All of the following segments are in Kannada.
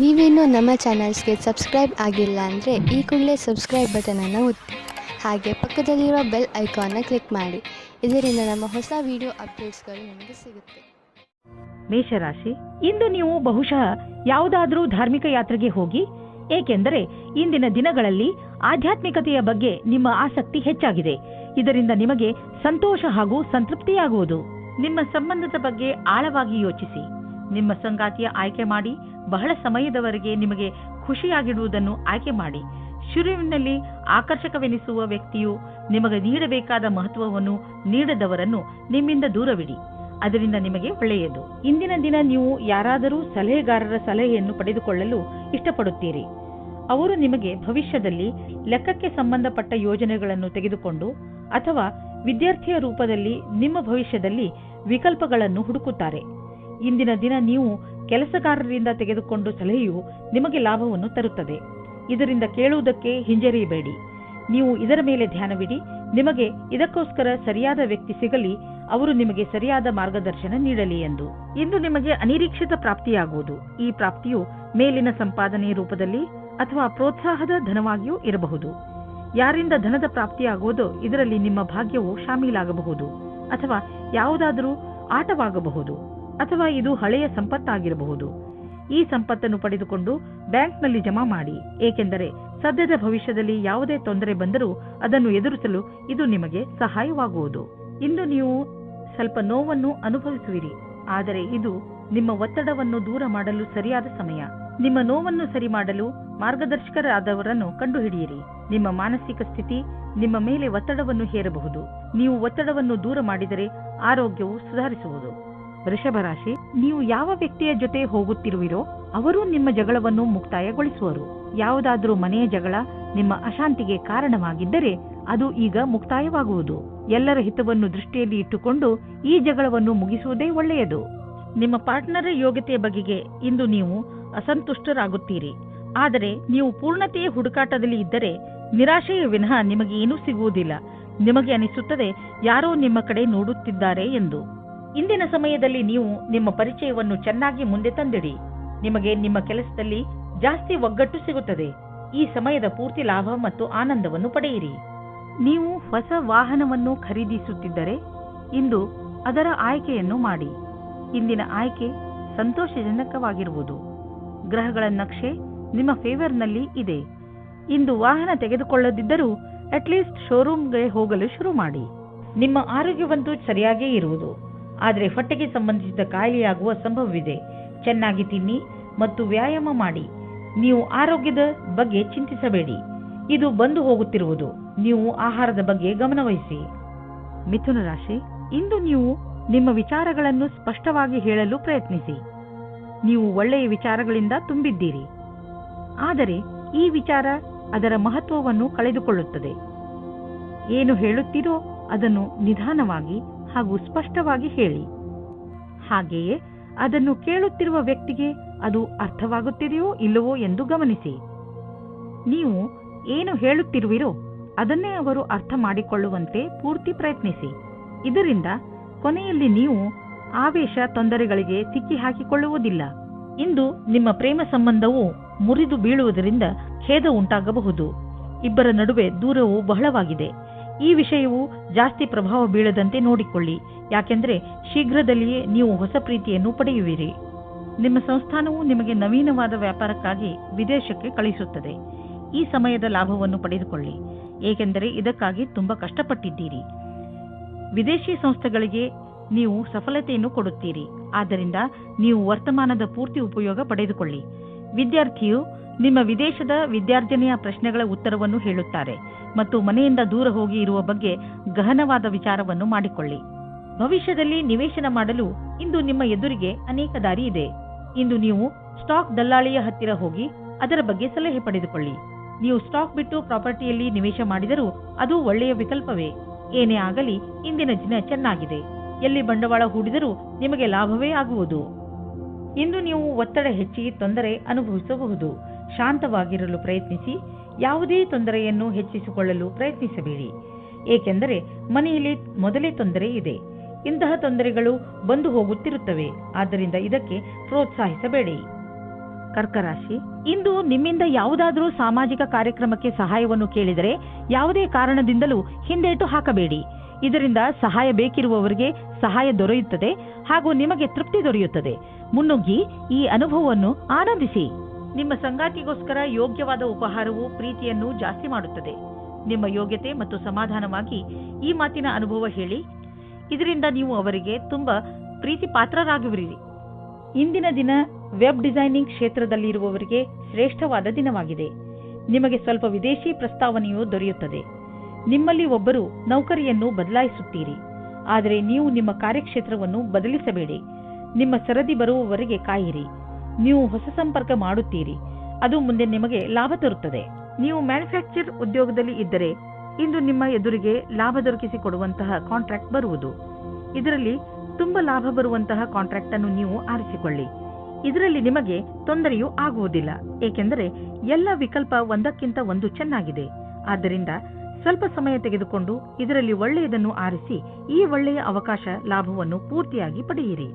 ನೀವೇನೂ ನಮ್ಮ ಚಾನಲ್ಸ್ಗೆ ಸಬ್ಸ್ಕ್ರೈಬ್ ಆಗಿಲ್ಲ ಅಂದರೆ ಈ ಕೂಡಲೇ ಸಬ್ಸ್ಕ್ರೈಬ್ ಬಟನನ್ನು ಒತ್ತಿ ಹಾಗೆ ಪಕ್ಕದಲ್ಲಿರೋ ಬೆಲ್ ಐಕಾನ್ನ ಕ್ಲಿಕ್ ಮಾಡಿ. ಇದರಿಂದ ನಮ್ಮ ಹೊಸ ವಿಡಿಯೋ ಅಪ್ಡೇಟ್ಸ್ಗಳು ನಿಮಗೆ ಸಿಗುತ್ತೆ. ಮೇಷರಾಶಿ, ಇಂದು ನೀವು ಬಹುಶಃ ಯಾವುದಾದರೂ ಧಾರ್ಮಿಕ ಯಾತ್ರೆಗೆ ಹೋಗಿ, ಏಕೆಂದರೆ ಇಂದಿನ ದಿನಗಳಲ್ಲಿ ಆಧ್ಯಾತ್ಮಿಕತೆಯ ಬಗ್ಗೆ ನಿಮ್ಮ ಆಸಕ್ತಿ ಹೆಚ್ಚಾಗಿದೆ. ಇದರಿಂದ ನಿಮಗೆ ಸಂತೋಷ ಹಾಗೂ ಸಂತೃಪ್ತಿಯಾಗುವುದು. ನಿಮ್ಮ ಸಂಬಂಧದ ಬಗ್ಗೆ ಆಳವಾಗಿ ಯೋಚಿಸಿ. ನಿಮ್ಮ ಸಂಗಾತಿಯ ಆಯ್ಕೆ ಮಾಡಿ. ಬಹಳ ಸಮಯದವರೆಗೆ ನಿಮಗೆ ಖುಷಿಯಾಗಿಡುವುದನ್ನು ಆಯ್ಕೆ ಮಾಡಿ. ಶುರುವಿನಲ್ಲಿ ಆಕರ್ಷಕವೆನಿಸುವ ವ್ಯಕ್ತಿಯು ನಿಮಗೆ ನೀಡಬೇಕಾದ ಮಹತ್ವವನ್ನು ನೀಡದವರನ್ನು ನಿಮ್ಮಿಂದ ದೂರವಿಡಿ. ಅದರಿಂದ ನಿಮಗೆ ಒಳ್ಳೆಯದು. ಇಂದಿನ ದಿನ ನೀವು ಯಾರಾದರೂ ಸಲಹೆಗಾರರ ಸಲಹೆಯನ್ನು ಪಡೆದುಕೊಳ್ಳಲು ಇಷ್ಟಪಡುತ್ತೀರಿ. ಅವರು ನಿಮಗೆ ಭವಿಷ್ಯದಲ್ಲಿ ಲೆಕ್ಕಕ್ಕೆ ಸಂಬಂಧಪಟ್ಟ ಯೋಜನೆಗಳನ್ನು ತೆಗೆದುಕೊಂಡು ಅಥವಾ ವಿದ್ಯಾರ್ಥಿಯ ರೂಪದಲ್ಲಿ ನಿಮ್ಮ ಭವಿಷ್ಯದಲ್ಲಿ ವಿಕಲ್ಪಗಳನ್ನು ಹುಡುಕುತ್ತಾರೆ. ಇಂದಿನ ದಿನ ನೀವು ಕೆಲಸಗಾರರಿಂದ ತೆಗೆದುಕೊಂಡು ಸಲಹೆಯು ನಿಮಗೆ ಲಾಭವನ್ನು ತರುತ್ತದೆ. ಇದರಿಂದ ಕೇಳುವುದಕ್ಕೆ ಹಿಂಜರಿಯಬೇಡಿ. ನೀವು ಇದರ ಮೇಲೆ ಧ್ಯಾನವಿಡಿ. ನಿಮಗೆ ಇದಕ್ಕೋಸ್ಕರ ಸರಿಯಾದ ವ್ಯಕ್ತಿ ಸಿಗಲಿ, ಅವರು ನಿಮಗೆ ಸರಿಯಾದ ಮಾರ್ಗದರ್ಶನ ನೀಡಲಿ ಎಂದು. ಇಂದು ನಿಮಗೆ ಅನಿರೀಕ್ಷಿತ ಪ್ರಾಪ್ತಿಯಾಗುವುದು. ಈ ಪ್ರಾಪ್ತಿಯು ಮೇಲಿನ ಸಂಪಾದನೆಯ ರೂಪದಲ್ಲಿ ಅಥವಾ ಪ್ರೋತ್ಸಾಹದ ಧನವಾಗಿಯೂ ಇರಬಹುದು. ಯಾರಿಂದ ಧನದ ಪ್ರಾಪ್ತಿಯಾಗುವುದೋ ಇದರಲ್ಲಿ ನಿಮ್ಮ ಭಾಗ್ಯವು ಶಾಮೀಲಾಗಬಹುದು, ಅಥವಾ ಯಾವುದಾದರೂ ಆಟವಾಗಬಹುದು, ಅಥವಾ ಇದು ಹಳೆಯ ಸಂಪತ್ತಾಗಿರಬಹುದು. ಈ ಸಂಪತ್ತನ್ನು ಪಡೆದುಕೊಂಡು ಬ್ಯಾಂಕ್ನಲ್ಲಿ ಜಮಾ ಮಾಡಿ, ಏಕೆಂದರೆ ಸದ್ಯದ ಭವಿಷ್ಯದಲ್ಲಿ ಯಾವುದೇ ತೊಂದರೆ ಬಂದರೂ ಅದನ್ನು ಎದುರಿಸಲು ಇದು ನಿಮಗೆ ಸಹಾಯವಾಗುವುದು. ಇಂದು ನೀವು ಸ್ವಲ್ಪ ನೋವನ್ನು ಅನುಭವಿಸುವಿರಿ, ಆದರೆ ಇದು ನಿಮ್ಮ ಒತ್ತಡವನ್ನು ದೂರ ಮಾಡಲು ಸರಿಯಾದ ಸಮಯ. ನಿಮ್ಮ ನೋವನ್ನು ಸರಿ ಮಾಡಲು ಮಾರ್ಗದರ್ಶಕರಾದವರನ್ನು ಕಂಡುಹಿಡಿಯಿರಿ. ನಿಮ್ಮ ಮಾನಸಿಕ ಸ್ಥಿತಿ ನಿಮ್ಮ ಮೇಲೆ ಒತ್ತಡವನ್ನು ಹೇರಬಹುದು. ನೀವು ಒತ್ತಡವನ್ನು ದೂರ ಮಾಡಿದರೆ ಆರೋಗ್ಯವು ಸುಧಾರಿಸುವುದು. ವೃಷಭ ರಾಶಿ, ನೀವು ಯಾವ ವ್ಯಕ್ತಿಯ ಜೊತೆ ಹೋಗುತ್ತಿರುವಿರೋ ಅವರು ನಿಮ್ಮ ಜಗಳವನ್ನು ಮುಕ್ತಾಯಗೊಳಿಸುವರು. ಯಾವುದಾದರೂ ಮನೆಯ ಜಗಳ ನಿಮ್ಮ ಅಶಾಂತಿಗೆ ಕಾರಣವಾಗಿದ್ದರೆ ಅದು ಈಗ ಮುಕ್ತಾಯವಾಗುವುದು. ಎಲ್ಲರ ಹಿತವನ್ನು ದೃಷ್ಟಿಯಲ್ಲಿ ಇಟ್ಟುಕೊಂಡು ಈ ಜಗಳವನ್ನು ಮುಗಿಸುವುದೇ ಒಳ್ಳೆಯದು. ನಿಮ್ಮ ಪಾರ್ಟ್ನರ್ ಯೋಗ್ಯತೆಯ ಬಗೆಗೆ ಇಂದು ನೀವು ಅಸಂತುಷ್ಟರಾಗುತ್ತೀರಿ. ಆದರೆ ನೀವು ಪೂರ್ಣತೆಯ ಹುಡುಕಾಟದಲ್ಲಿ ಇದ್ದರೆ ನಿರಾಶೆಯ ವಿನಃ ನಿಮಗೆ ಏನೂ ಸಿಗುವುದಿಲ್ಲ. ನಿಮಗೆ ಅನಿಸುತ್ತದೆ ಯಾರೋ ನಿಮ್ಮ ಕಡೆ ನೋಡುತ್ತಿದ್ದಾರೆ ಎಂದು. ಇಂದಿನ ಸಮಯದಲ್ಲಿ ನೀವು ನಿಮ್ಮ ಪರಿಚಯವನ್ನು ಚೆನ್ನಾಗಿ ಮುಂದೆ ತಂದಿಡಿ. ನಿಮಗೆ ನಿಮ್ಮ ಕೆಲಸದಲ್ಲಿ ಜಾಸ್ತಿ ಒಗ್ಗಟ್ಟು ಸಿಗುತ್ತದೆ. ಈ ಸಮಯದ ಪೂರ್ತಿ ಲಾಭ ಮತ್ತು ಆನಂದವನ್ನು ಪಡೆಯಿರಿ. ನೀವು ಹೊಸ ವಾಹನವನ್ನು ಖರೀದಿಸುತ್ತಿದ್ದರೆ ಇಂದು ಅದರ ಆಯ್ಕೆಯನ್ನು ಮಾಡಿ. ಇಂದಿನ ಆಯ್ಕೆ ಸಂತೋಷಜನಕವಾಗಿರುವುದು. ಗ್ರಹಗಳ ನಕ್ಷೆ ನಿಮ್ಮ ಫೇವರ್ನಲ್ಲಿ ಇದೆ. ಇಂದು ವಾಹನ ತೆಗೆದುಕೊಳ್ಳದಿದ್ದರೂ ಅಟ್ಲೀಸ್ಟ್ ಶೋರೂಮ್ಗೆ ಹೋಗಲು ಶುರು ಮಾಡಿ. ನಿಮ್ಮ ಆರೋಗ್ಯವಂತೂ ಸರಿಯಾಗೇ ಇರುವುದು, ಆದರೆ ಹೊಟ್ಟೆಗೆ ಸಂಬಂಧಿಸಿದ ಕಾಯಿಲೆಯಾಗುವ ಸಂಭವವಿದೆ. ಚೆನ್ನಾಗಿ ತಿನ್ನಿ ಮತ್ತು ವ್ಯಾಯಾಮ ಮಾಡಿ. ನೀವು ಆರೋಗ್ಯದ ಬಗ್ಗೆ ಚಿಂತಿಸಬೇಡಿ, ಇದು ಬಂದು ಹೋಗುತ್ತಿರುವುದು. ನೀವು ಆಹಾರದ ಬಗ್ಗೆ ಗಮನವಹಿಸಿ. ಮಿಥುನ ರಾಶಿ, ಇಂದು ನೀವು ನಿಮ್ಮ ವಿಚಾರಗಳನ್ನು ಸ್ಪಷ್ಟವಾಗಿ ಹೇಳಲು ಪ್ರಯತ್ನಿಸಿ. ನೀವು ಒಳ್ಳೆಯ ವಿಚಾರಗಳಿಂದ ತುಂಬಿದ್ದೀರಿ, ಆದರೆ ಈ ವಿಚಾರ ಅದರ ಮಹತ್ವವನ್ನು ಕಳೆದುಕೊಳ್ಳುತ್ತದೆ. ಏನು ಹೇಳುತ್ತೀರೋ ಅದನ್ನು ನಿಧಾನವಾಗಿ ಹಾಗೂ ಸ್ಪಷ್ಟವಾಗಿ ಹೇಳಿ. ಹಾಗೆಯೇ ಅದನ್ನು ಕೇಳುತ್ತಿರುವ ವ್ಯಕ್ತಿಗೆ ಅದು ಅರ್ಥವಾಗುತ್ತಿದೆಯೋ ಇಲ್ಲವೋ ಎಂದು ಗಮನಿಸಿ. ನೀವು ಏನು ಹೇಳುತ್ತಿರುವಿರೋ ಅದನ್ನೇ ಅವರು ಅರ್ಥ ಮಾಡಿಕೊಳ್ಳುವಂತೆ ಪೂರ್ತಿ ಪ್ರಯತ್ನಿಸಿ. ಇದರಿಂದ ಕೊನೆಯಲ್ಲಿ ನೀವು ಆವೇಶ ತೊಂದರೆಗಳಿಗೆ ಸಿಕ್ಕಿ ಹಾಕಿಕೊಳ್ಳುವುದಿಲ್ಲ. ಇಂದು ನಿಮ್ಮ ಪ್ರೇಮ ಸಂಬಂಧವು ಮುರಿದು ಬೀಳುವುದರಿಂದ ಖೇದ ಉಂಟಾಗಬಹುದು. ಇಬ್ಬರ ನಡುವೆ ದೂರವು ಬಹಳವಾಗಿದೆ. ಈ ವಿಷಯವು ಜಾಸ್ತಿ ಪ್ರಭಾವ ಬೀಳದಂತೆ ನೋಡಿಕೊಳ್ಳಿ, ಯಾಕೆಂದರೆ ಶೀಘ್ರದಲ್ಲಿಯೇ ನೀವು ಹೊಸ ಪ್ರೀತಿಯನ್ನು ಪಡೆಯುವಿರಿ. ನಿಮ್ಮ ಸಂಸ್ಥಾನವು ನಿಮಗೆ ನವೀನವಾದ ವ್ಯಾಪಾರಕ್ಕಾಗಿ ವಿದೇಶಕ್ಕೆ ಕಳಿಸುತ್ತದೆ. ಈ ಸಮಯದ ಲಾಭವನ್ನು ಪಡೆದುಕೊಳ್ಳಿ, ಏಕೆಂದರೆ ಇದಕ್ಕಾಗಿ ತುಂಬಾ ಕಷ್ಟಪಟ್ಟಿದ್ದೀರಿ. ವಿದೇಶಿ ಸಂಸ್ಥೆಗಳಿಗೆ ನೀವು ಸಫಲತೆಯನ್ನು ಕೊಡುತ್ತೀರಿ, ಆದ್ದರಿಂದ ನೀವು ವರ್ತಮಾನದ ಪೂರ್ತಿ ಉಪಯೋಗ ಪಡೆದುಕೊಳ್ಳಿ. ವಿದ್ಯಾರ್ಥಿಯು ನಿಮ್ಮ ವಿದೇಶದ ವಿದ್ಯಾರ್ಜನೆಯ ಪ್ರಶ್ನೆಗಳ ಉತ್ತರವನ್ನು ಹೇಳುತ್ತಾರೆ ಮತ್ತು ಮನೆಯಿಂದ ದೂರ ಹೋಗಿ ಇರುವ ಬಗ್ಗೆ ಗಹನವಾದ ವಿಚಾರವನ್ನು ಮಾಡಿಕೊಳ್ಳಿ. ಭವಿಷ್ಯದಲ್ಲಿ ನಿವೇಶನ ಮಾಡಲು ಇಂದು ನಿಮ್ಮ ಎದುರಿಗೆ ಅನೇಕ ದಾರಿ ಇದೆ. ಇಂದು ನೀವು ಸ್ಟಾಕ್ ದಲ್ಲಾಳಿಯ ಹತ್ತಿರ ಹೋಗಿ ಅದರ ಬಗ್ಗೆ ಸಲಹೆ ಪಡೆದುಕೊಳ್ಳಿ. ನೀವು ಸ್ಟಾಕ್ ಬಿಟ್ಟು ಪ್ರಾಪರ್ಟಿಯಲ್ಲಿ ನಿವೇಶ ಮಾಡಿದರೂ ಅದು ಒಳ್ಳೆಯ ವಿಕಲ್ಪವೇ. ಏನೇ ಆಗಲಿ ಇಂದಿನ ದಿನ ಚೆನ್ನಾಗಿದೆ. ಎಲ್ಲಿ ಬಂಡವಾಳ ಹೂಡಿದರೂ ನಿಮಗೆ ಲಾಭವೇ ಆಗುವುದು. ಇಂದು ನೀವು ಒತ್ತಡ ಹೆಚ್ಚಿ ತೊಂದರೆ ಅನುಭವಿಸಬಹುದು. ಶಾಂತವಾಗಿರಲು ಪ್ರಯತ್ನಿಸಿ. ಯಾವುದೇ ತೊಂದರೆಯನ್ನು ಹೆಚ್ಚಿಸಿಕೊಳ್ಳಲು ಪ್ರಯತ್ನಿಸಬೇಡಿ, ಏಕೆಂದರೆ ಮನೆಯಲ್ಲಿ ಮೊದಲೇ ತೊಂದರೆ ಇದೆ. ಇಂತಹ ತೊಂದರೆಗಳು ಬಂದು ಹೋಗುತ್ತಿರುತ್ತವೆ, ಆದ್ದರಿಂದ ಇದಕ್ಕೆ ಪ್ರೋತ್ಸಾಹಿಸಬೇಡಿ. ಕರ್ಕ ರಾಶಿ, ಇಂದು ನಿಮ್ಮಿಂದ ಯಾವುದಾದರೂ ಸಾಮಾಜಿಕ ಕಾರ್ಯಕ್ರಮಕ್ಕೆ ಸಹಾಯವನ್ನು ಕೇಳಿದರೆ ಯಾವುದೇ ಕಾರಣದಿಂದಲೂ ಹಿಂದೇಟು ಹಾಕಬೇಡಿ. ಇದರಿಂದ ಸಹಾಯ ಬೇಕಿರುವವರಿಗೆ ಸಹಾಯ ದೊರೆಯುತ್ತದೆ ಹಾಗೂ ನಿಮಗೆ ತೃಪ್ತಿ ದೊರೆಯುತ್ತದೆ. ಮುನ್ನುಗ್ಗಿ ಈ ಅನುಭವವನ್ನು ಆನಂದಿಸಿ. ನಿಮ್ಮ ಸಂಗಾತಿಗೋಸ್ಕರ ಯೋಗ್ಯವಾದ ಉಪಹಾರವು ಪ್ರೀತಿಯನ್ನು ಜಾಸ್ತಿ ಮಾಡುತ್ತದೆ. ನಿಮ್ಮ ಯೋಗ್ಯತೆ ಮತ್ತು ಸಮಾಧಾನವಾಗಿ ಈ ಮಾತಿನ ಅನುಭವ ಹೇಳಿ. ಇದರಿಂದ ನೀವು ಅವರಿಗೆ ತುಂಬಾ ಪ್ರೀತಿ ಪಾತ್ರರಾಗುವಿರಿ. ಇಂದಿನ ದಿನ ವೆಬ್ ಡಿಸೈನಿಂಗ್ ಕ್ಷೇತ್ರದಲ್ಲಿರುವವರಿಗೆ ಶ್ರೇಷ್ಠವಾದ ದಿನವಾಗಿದೆ. ನಿಮಗೆ ಸ್ವಲ್ಪ ವಿದೇಶಿ ಪ್ರಸ್ತಾವನೆಯು ದೊರೆಯುತ್ತದೆ. ನಿಮ್ಮಲ್ಲಿ ಒಬ್ಬರು ನೌಕರಿಯನ್ನು ಬದಲಾಯಿಸುತ್ತೀರಿ. ಆದರೆ ನೀವು ನಿಮ್ಮ ಕಾರ್ಯಕ್ಷೇತ್ರವನ್ನು ಬದಲಿಸಬೇಡಿ. ನಿಮ್ಮ ಸರದಿ ಬರುವವರೆಗೆ ಕಾಯಿರಿ. ನೀವು ಹೊಸ ಸಂಪರ್ಕ ಮಾಡುತ್ತೀರಿ. ಅದು ಮುಂದೆ ನಿಮಗೆ ಲಾಭ ತರುತ್ತದೆ. ನೀವು ಮ್ಯಾನುಫ್ಯಾಕ್ಚರ್ ಉದ್ಯೋಗದಲ್ಲಿ ಇದ್ದರೆ ಇಂದು ನಿಮ್ಮ ಎದುರಿಗೆ ಲಾಭ ದೊರಕಿಸಿಕೊಡುವಂತಹ ಕಾಂಟ್ರಾಕ್ಟ್ ಬರುವುದು. ಇದರಲ್ಲಿ ತುಂಬಾ ಲಾಭ ಬರುವಂತಹ ಕಾಂಟ್ರಾಕ್ಟ್ ಅನ್ನು ನೀವು ಆರಿಸಿಕೊಳ್ಳಿ. ಇದರಲ್ಲಿ ನಿಮಗೆ ತೊಂದರೆಯೂ ಆಗುವುದಿಲ್ಲ, ಏಕೆಂದರೆ ಎಲ್ಲ ವಿಕಲ್ಪ ಒಂದಕ್ಕಿಂತ ಒಂದು ಚೆನ್ನಾಗಿದೆ. ಆದ್ದರಿಂದ ಸ್ವಲ್ಪ ಸಮಯ ತೆಗೆದುಕೊಂಡು ಇದರಲ್ಲಿ ಒಳ್ಳೆಯದನ್ನು ಆರಿಸಿ ಈ ಒಳ್ಳೆಯ ಅವಕಾಶ ಲಾಭವನ್ನು ಪೂರ್ತಿಯಾಗಿ ಪಡೆಯಿರಿ.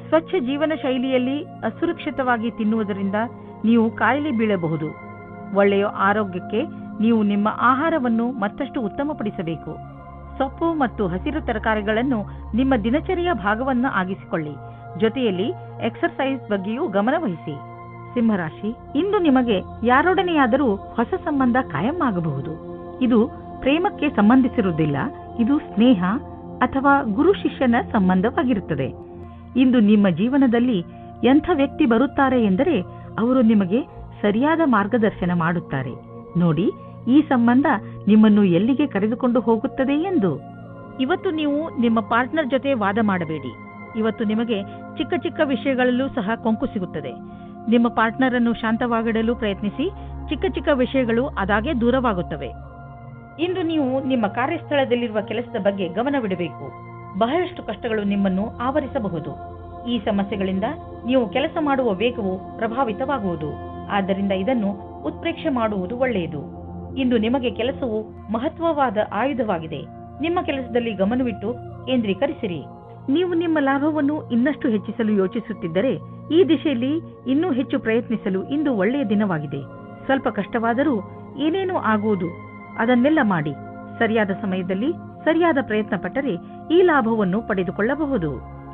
ಸ್ವಚ್ಛ ಜೀವನ ಶೈಲಿಯಲ್ಲಿ ಅಸುರಕ್ಷಿತವಾಗಿ ತಿನ್ನುವುದರಿಂದ ನೀವು ಕಾಯಿಲೆ ಬೀಳಬಹುದು. ಒಳ್ಳೆಯ ಆರೋಗ್ಯಕ್ಕೆ ನೀವು ನಿಮ್ಮ ಆಹಾರವನ್ನು ಮತ್ತಷ್ಟು ಉತ್ತಮಪಡಿಸಬೇಕು. ಸೊಪ್ಪು ಮತ್ತು ಹಸಿರು ತರಕಾರಿಗಳನ್ನು ನಿಮ್ಮ ದಿನಚರಿಯ ಭಾಗವನ್ನು ಆಗಿಸಿಕೊಳ್ಳಿ. ಜೊತೆಯಲ್ಲಿ ಎಕ್ಸರ್ಸೈಸ್ ಬಗ್ಗೆಯೂ ಗಮನವಹಿಸಿ. ಸಿಂಹರಾಶಿ, ಇಂದು ನಿಮಗೆ ಯಾರೊಡನೆಯಾದರೂ ಹೊಸ ಸಂಬಂಧ ಕಾಯಂ ಆಗಬಹುದು. ಇದು ಪ್ರೇಮಕ್ಕೆ ಸಂಬಂಧಿಸಿರುವುದಿಲ್ಲ. ಇದು ಸ್ನೇಹ ಅಥವಾ ಗುರು ಶಿಷ್ಯನ ಸಂಬಂಧವಾಗಿರುತ್ತದೆ. ಇಂದು ನಿಮ್ಮ ಜೀವನದಲ್ಲಿ ಎಂಥ ವ್ಯಕ್ತಿ ಬರುತ್ತಾರೆ ಎಂದರೆ ಅವರು ನಿಮಗೆ ಸರಿಯಾದ ಮಾರ್ಗದರ್ಶನ ಮಾಡುತ್ತಾರೆ. ನೋಡಿ, ಈ ಸಂಬಂಧ ನಿಮ್ಮನ್ನು ಎಲ್ಲಿಗೆ ಕರೆದುಕೊಂಡು ಹೋಗುತ್ತದೆ ಎಂದು. ಇವತ್ತು ನೀವು ನಿಮ್ಮ ಪಾರ್ಟ್ನರ್ ಜೊತೆ ವಾದ ಮಾಡಬೇಡಿ. ಇವತ್ತು ನಿಮಗೆ ಚಿಕ್ಕ ಚಿಕ್ಕ ವಿಷಯಗಳಲ್ಲೂ ಸಹ ಕೊಂಕು ಸಿಗುತ್ತದೆ. ನಿಮ್ಮ ಪಾರ್ಟ್ನರ್ ಅನ್ನು ಶಾಂತವಾಗಿಡಲು ಪ್ರಯತ್ನಿಸಿ. ಚಿಕ್ಕ ಚಿಕ್ಕ ವಿಷಯಗಳು ಅದಾಗೆ ದೂರವಾಗುತ್ತವೆ. ಇಂದು ನೀವು ನಿಮ್ಮ ಕಾರ್ಯಸ್ಥಳದಲ್ಲಿರುವ ಕೆಲಸದ ಬಗ್ಗೆ ಗಮನವಿಡಬೇಕು. ಬಹಳಷ್ಟು ಕಷ್ಟಗಳು ನಿಮ್ಮನ್ನು ಆವರಿಸಬಹುದು. ಈ ಸಮಸ್ಯೆಗಳಿಂದ ನೀವು ಕೆಲಸ ಮಾಡುವ ವೇಗವು ಪ್ರಭಾವಿತವಾಗುವುದು. ಆದ್ದರಿಂದ ಇದನ್ನು ಉತ್ಪ್ರೇಕ್ಷೆ ಮಾಡುವುದು ಒಳ್ಳೆಯದು. ಇಂದು ನಿಮಗೆ ಕೆಲಸವು ಮಹತ್ವವಾದ ಆಯುಧವಾಗಿದೆ. ನಿಮ್ಮ ಕೆಲಸದಲ್ಲಿ ಗಮನವಿಟ್ಟು ಕೇಂದ್ರೀಕರಿಸಿರಿ. ನೀವು ನಿಮ್ಮ ಲಾಭವನ್ನು ಇನ್ನಷ್ಟು ಹೆಚ್ಚಿಸಲು ಯೋಚಿಸುತ್ತಿದ್ದರೆ ಈ ದಿಶೆಯಲ್ಲಿ ಇನ್ನೂ ಹೆಚ್ಚು ಪ್ರಯತ್ನಿಸಲು ಇಂದು ಒಳ್ಳೆಯ ದಿನವಾಗಿದೆ. ಸ್ವಲ್ಪ ಕಷ್ಟವಾದರೂ ಏನೇನೂ ಆಗುವುದು, ಅದನ್ನೆಲ್ಲ ಮಾಡಿ ಸರಿಯಾದ ಸಮಯದಲ್ಲಿ ಸರಿಯಾದ ಪ್ರಯತ್ನ ಪಟ್ಟರೆ ಈ ಲಾಭವನ್ನು ಪಡೆದುಕೊಳ್ಳಬಹುದು.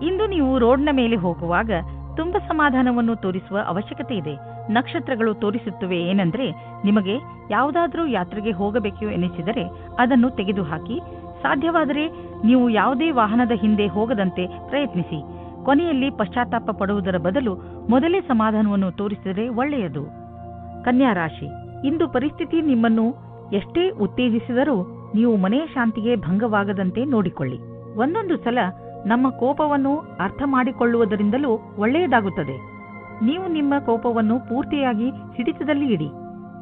ಇಂದು ನೀವು ರೋಡ್ನ ಮೇಲೆ ಹೋಗುವಾಗ ತುಂಬಾ ಸಮಾಧಾನವನ್ನು ತೋರಿಸುವ ಅವಶ್ಯಕತೆ ಇದೆ. ನಕ್ಷತ್ರಗಳು ತೋರಿಸುತ್ತವೆ ಏನಂದ್ರೆ, ನಿಮಗೆ ಯಾವುದಾದ್ರೂ ಯಾತ್ರೆಗೆ ಹೋಗಬೇಕು ಎನಿಸಿದರೆ ಅದನ್ನು ತೆಗೆದುಹಾಕಿ. ಸಾಧ್ಯವಾದರೆ ನೀವು ಯಾವುದೇ ವಾಹನದ ಹಿಂದೆ ಹೋಗದಂತೆ ಪ್ರಯತ್ನಿಸಿ. ಕೊನೆಯಲ್ಲಿ ಪಶ್ಚಾತ್ತಾಪ ಪಡುವುದರ ಬದಲು ಮೊದಲೇ ಸಮಾಧಾನವನ್ನು ತೋರಿಸಿದರೆ ಒಳ್ಳೆಯದು. ಕನ್ಯಾ ರಾಶಿ, ಇಂದು ಪರಿಸ್ಥಿತಿ ನಿಮ್ಮನ್ನು ಎಷ್ಟೇ ಉತ್ತೇಜಿಸಿದರೂ ನೀವು ಮನೆಯ ಶಾಂತಿಗೆ ಭಂಗವಾಗದಂತೆ ನೋಡಿಕೊಳ್ಳಿ. ಒಂದೊಂದು ಸಲ ನಮ್ಮ ಕೋಪವನ್ನು ಅರ್ಥ ಮಾಡಿಕೊಳ್ಳುವುದರಿಂದಲೂ ಒಳ್ಳೆಯದಾಗುತ್ತದೆ. ನೀವು ನಿಮ್ಮ ಕೋಪವನ್ನು ಪೂರ್ತಿಯಾಗಿ ಹಿಡಿತದಲ್ಲಿ ಇಡಿ.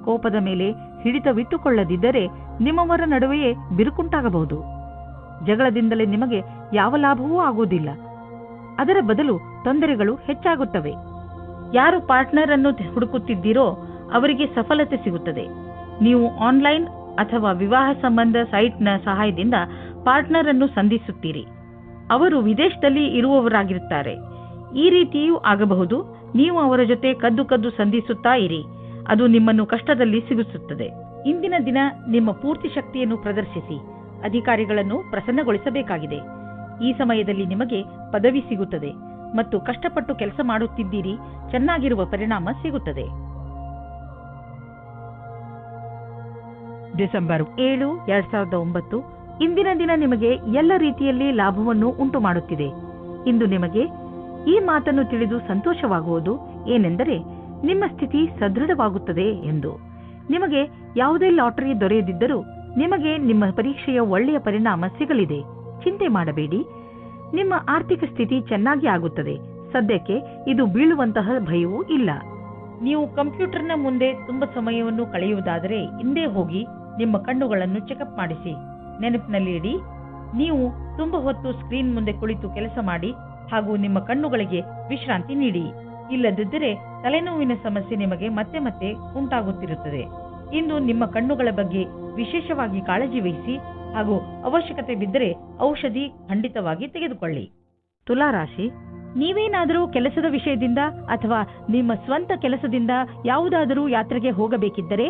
ಕೋಪದ ಮೇಲೆ ಹಿಡಿತವಿಟ್ಟುಕೊಳ್ಳದಿದ್ದರೆ ನಿಮ್ಮವರ ನಡುವೆಯೇ ಬಿರುಕುಂಟಾಗಬಹುದು. ಜಗಳದಿಂದಲೇ ನಿಮಗೆ ಯಾವ ಲಾಭವೂ ಆಗುವುದಿಲ್ಲ. ಅದರ ಬದಲು ತೊಂದರೆಗಳು ಹೆಚ್ಚಾಗುತ್ತವೆ. ಯಾರು ಪಾರ್ಟ್ನರ್ ಅನ್ನು ಹುಡುಕುತ್ತಿದ್ದೀರೋ ಅವರಿಗೆ ಸಫಲತೆ ಸಿಗುತ್ತದೆ. ನೀವು ಆನ್ಲೈನ್ ಅಥವಾ ವಿವಾಹ ಸಂಬಂಧ ಸೈಟ್ನ ಸಹಾಯದಿಂದ ಪಾರ್ಟ್ನರ್ ಅನ್ನು ಸಂಧಿಸುತ್ತೀರಿ. ಅವರು ವಿದೇಶದಲ್ಲಿ ಇರುವವರಾಗಿರುತ್ತಾರೆ. ಈ ರೀತಿಯೂ ಆಗಬಹುದು. ನೀವು ಅವರ ಜೊತೆ ಕದ್ದು ಸಂಧಿಸುತ್ತಾ ಇರಿ. ಅದು ನಿಮ್ಮನ್ನು ಕಷ್ಟದಲ್ಲಿ ಸಿಗಿಸುತ್ತದೆ. ಇಂದಿನ ದಿನ ನಿಮ್ಮ ಪೂರ್ತಿ ಶಕ್ತಿಯನ್ನು ಪ್ರದರ್ಶಿಸಿ. ಅಧಿಕಾರಿಗಳನ್ನು ಪ್ರಸನ್ನಗೊಳಿಸಬೇಕಾಗಿದೆ. ಈ ಸಮಯದಲ್ಲಿ ನಿಮಗೆ ಪದವಿ ಸಿಗುತ್ತದೆ ಮತ್ತು ಕಷ್ಟಪಟ್ಟು ಕೆಲಸ ಮಾಡುತ್ತಿದ್ದೀರಿ. ಚೆನ್ನಾಗಿರುವ ಪರಿಣಾಮ ಸಿಗುತ್ತದೆ. ಡಿಸೆಂಬರ್ 7, 2009 ಇಂದಿನ ದಿನ ನಿಮಗೆ ಎಲ್ಲ ರೀತಿಯಲ್ಲಿ ಲಾಭವನ್ನು ಉಂಟು ಮಾಡುತ್ತಿದೆ. ಇಂದು ನಿಮಗೆ ಈ ಮಾತನ್ನು ತಿಳಿದು ಸಂತೋಷವಾಗುವುದು ಏನೆಂದರೆ, ನಿಮ್ಮ ಸ್ಥಿತಿ ಸದೃಢವಾಗುತ್ತದೆ ಎಂದು. ನಿಮಗೆ ಯಾವುದೇ ಲಾಟರಿ ದೊರೆಯದಿದ್ದರೂ ನಿಮಗೆ ನಿಮ್ಮ ಪರೀಕ್ಷೆಯ ಒಳ್ಳೆಯ ಪರಿಣಾಮ ಸಿಗಲಿದೆ. ಚಿಂತೆ ಮಾಡಬೇಡಿ. ನಿಮ್ಮ ಆರ್ಥಿಕ ಸ್ಥಿತಿ ಚೆನ್ನಾಗಿ ಆಗುತ್ತದೆ. ಸದ್ಯಕ್ಕೆ ಇದು ಬೀಳುವಂತಹ ಭಯವೂ ಇಲ್ಲ. ನೀವು ಕಂಪ್ಯೂಟರ್ನ ಮುಂದೆ ತುಂಬಾ ಸಮಯವನ್ನು ಕಳೆಯುವುದಾದರೆ ಹಿಂದೆ ಹೋಗಿ ನಿಮ್ಮ ಕಣ್ಣುಗಳನ್ನು ಚೆಕಪ್ ಮಾಡಿಸಿ. ನೆನಪಿನಲ್ಲಿ ಇಡಿ, ನೀವು ತುಂಬಾ ಹೊತ್ತು ಸ್ಕ್ರೀನ್ ಮುಂದೆ ಕುಳಿತು ಕೆಲಸ ಮಾಡಿ ಹಾಗೂ ನಿಮ್ಮ ಕಣ್ಣುಗಳಿಗೆ ವಿಶ್ರಾಂತಿ ನೀಡಿ. ಇಲ್ಲದಿದ್ದರೆ ತಲೆನೋವಿನ ಸಮಸ್ಯೆ ನಿಮಗೆ ಮತ್ತೆ ಮತ್ತೆ ಉಂಟಾಗುತ್ತಿರುತ್ತದೆ. ಇಂದು ನಿಮ್ಮ ಕಣ್ಣುಗಳ ಬಗ್ಗೆ ವಿಶೇಷವಾಗಿ ಕಾಳಜಿ ವಹಿಸಿ ಹಾಗೂ ಅವಶ್ಯಕತೆ ಬಿದ್ದರೆ ಔಷಧಿ ಖಂಡಿತವಾಗಿ ತೆಗೆದುಕೊಳ್ಳಿ. ತುಲಾರಾಶಿ, ನೀವೇನಾದರೂ ಕೆಲಸದ ವಿಷಯದಿಂದ ಅಥವಾ ನಿಮ್ಮ ಸ್ವಂತ ಕೆಲಸದಿಂದ ಯಾವುದಾದರೂ ಯಾತ್ರೆಗೆ ಹೋಗಬೇಕಿದ್ದರೆ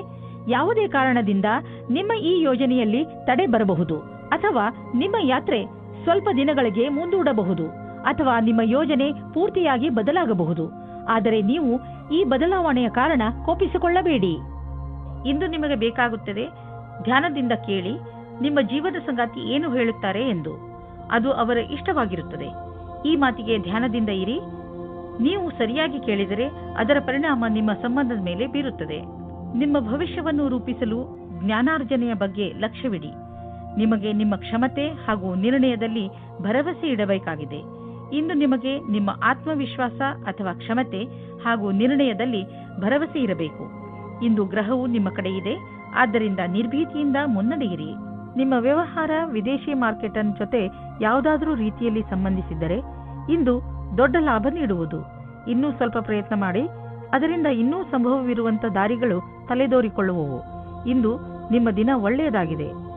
ಯಾವುದೇ ಕಾರಣದಿಂದ ನಿಮ್ಮ ಈ ಯೋಜನೆಯಲ್ಲಿ ತಡೆ ಬರಬಹುದು ಅಥವಾ ನಿಮ್ಮ ಯಾತ್ರೆ ಸ್ವಲ್ಪ ದಿನಗಳಿಗೆ ಮುಂದೂಡಬಹುದು ಅಥವಾ ನಿಮ್ಮ ಯೋಜನೆ ಪೂರ್ತಿಯಾಗಿ ಬದಲಾಗಬಹುದು. ಆದರೆ ನೀವು ಈ ಬದಲಾವಣೆಯ ಕಾರಣ ಕೋಪಿಸಿಕೊಳ್ಳಬೇಡಿ. ಇಂದು ನಿಮಗೆ ಬೇಕಾಗುತ್ತದೆ ಧ್ಯಾನದಿಂದ ಕೇಳಿ ನಿಮ್ಮ ಜೀವನ ಸಂಗಾತಿ ಏನು ಹೇಳುತ್ತಾರೆ ಎಂದು. ಅದು ಅವರ ಇಷ್ಟವಾಗಿರುತ್ತದೆ. ಈ ಮಾತಿಗೆ ಧ್ಯಾನದಿಂದ ಇರಿ. ನೀವು ಸರಿಯಾಗಿ ಕೇಳಿದರೆ ಅದರ ಪರಿಣಾಮ ನಿಮ್ಮ ಸಂಬಂಧದ ಮೇಲೆ ಬೀರುತ್ತದೆ. ನಿಮ್ಮ ಭವಿಷ್ಯವನ್ನು ರೂಪಿಸಲು ಜ್ಞಾನಾರ್ಜನೆಯ ಬಗ್ಗೆ ಲಕ್ಷ್ಯವಿಡಿ. ನಿಮಗೆ ನಿಮ್ಮ ಕ್ಷಮತೆ ಹಾಗೂ ನಿರ್ಣಯದಲ್ಲಿ ಭರವಸೆ ಇಡಬೇಕಾಗಿದೆ. ಇಂದು ನಿಮಗೆ ನಿಮ್ಮ ಆತ್ಮವಿಶ್ವಾಸ ಅಥವಾ ಕ್ಷಮತೆ ಹಾಗೂ ನಿರ್ಣಯದಲ್ಲಿ ಭರವಸೆ ಇರಬೇಕು. ಇಂದು ಗ್ರಹವು ನಿಮ್ಮ ಕಡೆ ಇದೆ, ಆದ್ದರಿಂದ ನಿರ್ಭೀತಿಯಿಂದ ಮುನ್ನಡೆಯಿರಿ. ನಿಮ್ಮ ವ್ಯವಹಾರ ವಿದೇಶಿ ಮಾರ್ಕೆಟ್ ಜೊತೆ ಯಾವುದಾದರೂ ರೀತಿಯಲ್ಲಿ ಸಂಬಂಧಿಸಿದ್ದರೆ ಇಂದು ದೊಡ್ಡ ಲಾಭ ನೀಡುವುದು. ಇನ್ನೂ ಸ್ವಲ್ಪ ಪ್ರಯತ್ನ ಮಾಡಿ, ಅದರಿಂದ ಇನ್ನೂ ಸಂಭವವಿರುವಂಥ ದಾರಿಗಳು ತಲೆದೋರಿಕೊಳ್ಳುವವು. ಇಂದು ನಿಮ್ಮ ದಿನ ಒಳ್ಳೆಯದಾಗಿದೆ.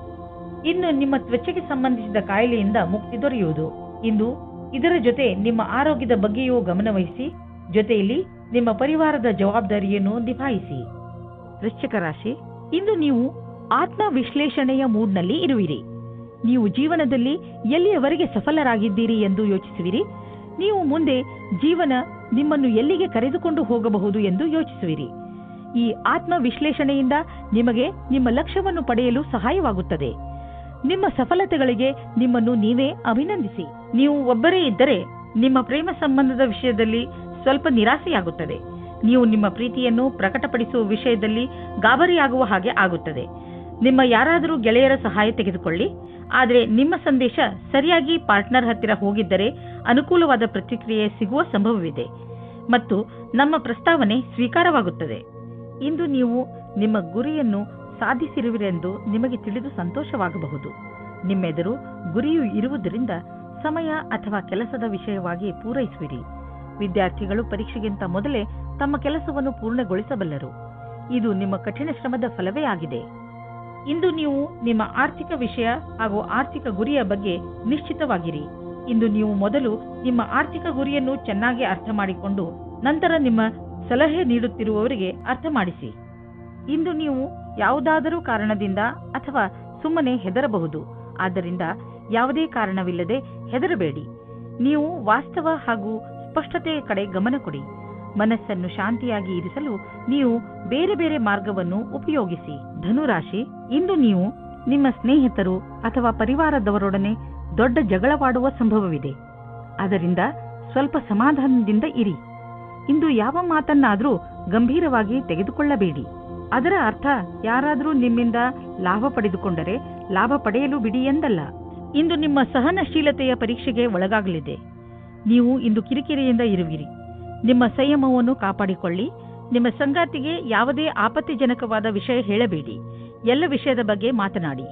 ಇನ್ನು ನಿಮ್ಮ ತ್ವಚೆಗೆ ಸಂಬಂಧಿಸಿದ ಕಾಯಿಲೆಯಿಂದ ಮುಕ್ತಿ ದೊರೆಯುವುದು. ಇಂದು ಇದರ ಜೊತೆ ನಿಮ್ಮ ಆರೋಗ್ಯದ ಬಗ್ಗೆಯೂ ಗಮನವಹಿಸಿ, ಜೊತೆಯಲ್ಲಿ ನಿಮ್ಮ ಪರಿವಾರದ ಜವಾಬ್ದಾರಿಯನ್ನು ನಿಭಾಯಿಸಿ. ವೃಶ್ಚಿಕ ರಾಶಿ, ಇಂದು ನೀವು ಆತ್ಮ ವಿಶ್ಲೇಷಣೆಯ ಮೂಡ್ನಲ್ಲಿ ಇರುವಿರಿ. ನೀವು ಜೀವನದಲ್ಲಿ ಎಲ್ಲಿಯವರೆಗೆ ಸಫಲರಾಗಿದ್ದೀರಿ ಎಂದು ಯೋಚಿಸುವಿರಿ. ನೀವು ಮುಂದೆ ಜೀವನ ನಿಮ್ಮನ್ನು ಎಲ್ಲಿಗೆ ಕರೆದುಕೊಂಡು ಹೋಗಬಹುದು ಎಂದು ಯೋಚಿಸುವಿರಿ. ಈ ಆತ್ಮ ವಿಶ್ಲೇಷಣೆಯಿಂದ ನಿಮಗೆ ನಿಮ್ಮ ಲಕ್ಷ್ಯವನ್ನು ಪಡೆಯಲು ಸಹಾಯವಾಗುತ್ತದೆ. ನಿಮ್ಮ ಸಫಲತೆಗಳಿಗೆ ನಿಮ್ಮನ್ನು ನೀವೇ ಅಭಿನಂದಿಸಿ. ನೀವು ಒಬ್ಬರೇ ಇದ್ದರೆ ನಿಮ್ಮ ಪ್ರೇಮ ಸಂಬಂಧದ ವಿಷಯದಲ್ಲಿ ಸ್ವಲ್ಪ ನಿರಾಸೆಯಾಗುತ್ತದೆ. ನೀವು ನಿಮ್ಮ ಪ್ರೀತಿಯನ್ನು ಪ್ರಕಟಪಡಿಸುವ ವಿಷಯದಲ್ಲಿ ಗಾಬರಿಯಾಗುವ ಹಾಗೆ ಆಗುತ್ತದೆ. ನಿಮ್ಮ ಯಾರಾದರೂ ಗೆಳೆಯರ ಸಹಾಯ ತೆಗೆದುಕೊಳ್ಳಿ. ಆದರೆ ನಿಮ್ಮ ಸಂದೇಶ ಸರಿಯಾಗಿ ಪಾರ್ಟ್ನರ್ ಹತ್ತಿರ ಹೋಗಿದ್ದರೆ ಅನುಕೂಲವಾದ ಪ್ರತಿಕ್ರಿಯೆ ಸಿಗುವ ಸಂಭವವಿದೆ ಮತ್ತು ನಮ್ಮ ಪ್ರಸ್ತಾವನೆ ಸ್ವೀಕಾರವಾಗುತ್ತದೆ. ಇಂದು ನೀವು ನಿಮ್ಮ ಗುರಿಯನ್ನು ಸಾಧಿಸಿರುವಿರೆಂದು ನಿಮಗೆ ತಿಳಿದು ಸಂತೋಷವಾಗಬಹುದು. ನಿಮ್ಮೆದುರು ಗುರಿಯು ಇರುವುದರಿಂದ ಸಮಯ ಅಥವಾ ಕೆಲಸದ ವಿಷಯವಾಗಿ ಪೂರೈಸುವಿರಿ. ವಿದ್ಯಾರ್ಥಿಗಳು ಪರೀಕ್ಷೆಗಿಂತ ಮೊದಲೇ ತಮ್ಮ ಕೆಲಸವನ್ನು ಪೂರ್ಣಗೊಳಿಸಬಲ್ಲರು. ಇದು ನಿಮ್ಮ ಕಠಿಣ ಶ್ರಮದ ಫಲವೇ ಆಗಿದೆ. ಇಂದು ನೀವು ನಿಮ್ಮ ಆರ್ಥಿಕ ವಿಷಯ ಹಾಗೂ ಆರ್ಥಿಕ ಗುರಿಯ ಬಗ್ಗೆ ನಿಶ್ಚಿತವಾಗಿರಿ. ಇಂದು ನೀವು ಮೊದಲು ನಿಮ್ಮ ಆರ್ಥಿಕ ಗುರಿಯನ್ನು ಚೆನ್ನಾಗಿ ಅರ್ಥ ಮಾಡಿಕೊಂಡು ನಂತರ ನಿಮ್ಮ ಸಲಹೆ ನೀಡುತ್ತಿರುವವರಿಗೆ ಅರ್ಥ ಮಾಡಿಸಿ. ಇಂದು ನೀವು ಯಾವುದಾದರೂ ಕಾರಣದಿಂದ ಅಥವಾ ಸುಮ್ಮನೆ ಹೆದರಬಹುದು. ಆದ್ದರಿಂದ ಯಾವುದೇ ಕಾರಣವಿಲ್ಲದೆ ಹೆದರಬೇಡಿ. ನೀವು ವಾಸ್ತವ ಹಾಗೂ ಸ್ಪಷ್ಟತೆಯ ಕಡೆ ಗಮನ ಕೊಡಿ. ಮನಸ್ಸನ್ನು ಶಾಂತಿಯಾಗಿ ಇರಿಸಲು ನೀವು ಬೇರೆ ಬೇರೆ ಮಾರ್ಗವನ್ನು ಉಪಯೋಗಿಸಿ. ಧನುರಾಶಿ, ಇಂದು ನೀವು ನಿಮ್ಮ ಸ್ನೇಹಿತರು ಅಥವಾ ಪರಿವಾರದವರೊಡನೆ ದೊಡ್ಡ ಜಗಳವಾಡುವ ಸಂಭವವಿದೆ. ಅದರಿಂದ ಸ್ವಲ್ಪ ಸಮಾಧಾನದಿಂದ ಇರಿ. ಇಂದು ಯಾವ ಮಾತನ್ನಾದರೂ ಗಂಭೀರವಾಗಿ ತೆಗೆದುಕೊಳ್ಳಬೇಡಿ. ಅದರ ಅರ್ಥ ಯಾರಾದರೂ ನಿಮ್ಮಿಂದ ಲಾಭ ಪಡೆದುಕೊಂಡರೆ ಲಾಭ ಪಡೆಯಲು ಬಿಡಿ ಎಂದಲ್ಲ. ಇಂದು ನಿಮ್ಮ ಸಹನಶೀಲತೆಯ ಪರೀಕ್ಷೆಗೆ ಒಳಗಾಗಲಿದೆ. ನೀವು ಇಂದು ಕಿರಿಕಿರಿಯಿಂದ ಇರುವಿರಿ. ನಿಮ್ಮ ಸಂಯಮವನ್ನು ಕಾಪಾಡಿಕೊಳ್ಳಿ. ನಿಮ್ಮ ಸಂಗಾತಿಗೆ ಯಾವುದೇ ಆಪತ್ತಿಜನಕವಾದ ವಿಷಯ ಹೇಳಬೇಡಿ. ಎಲ್ಲ ವಿಷಯದ ಬಗ್ಗೆ ಮಾತನಾಡಿ.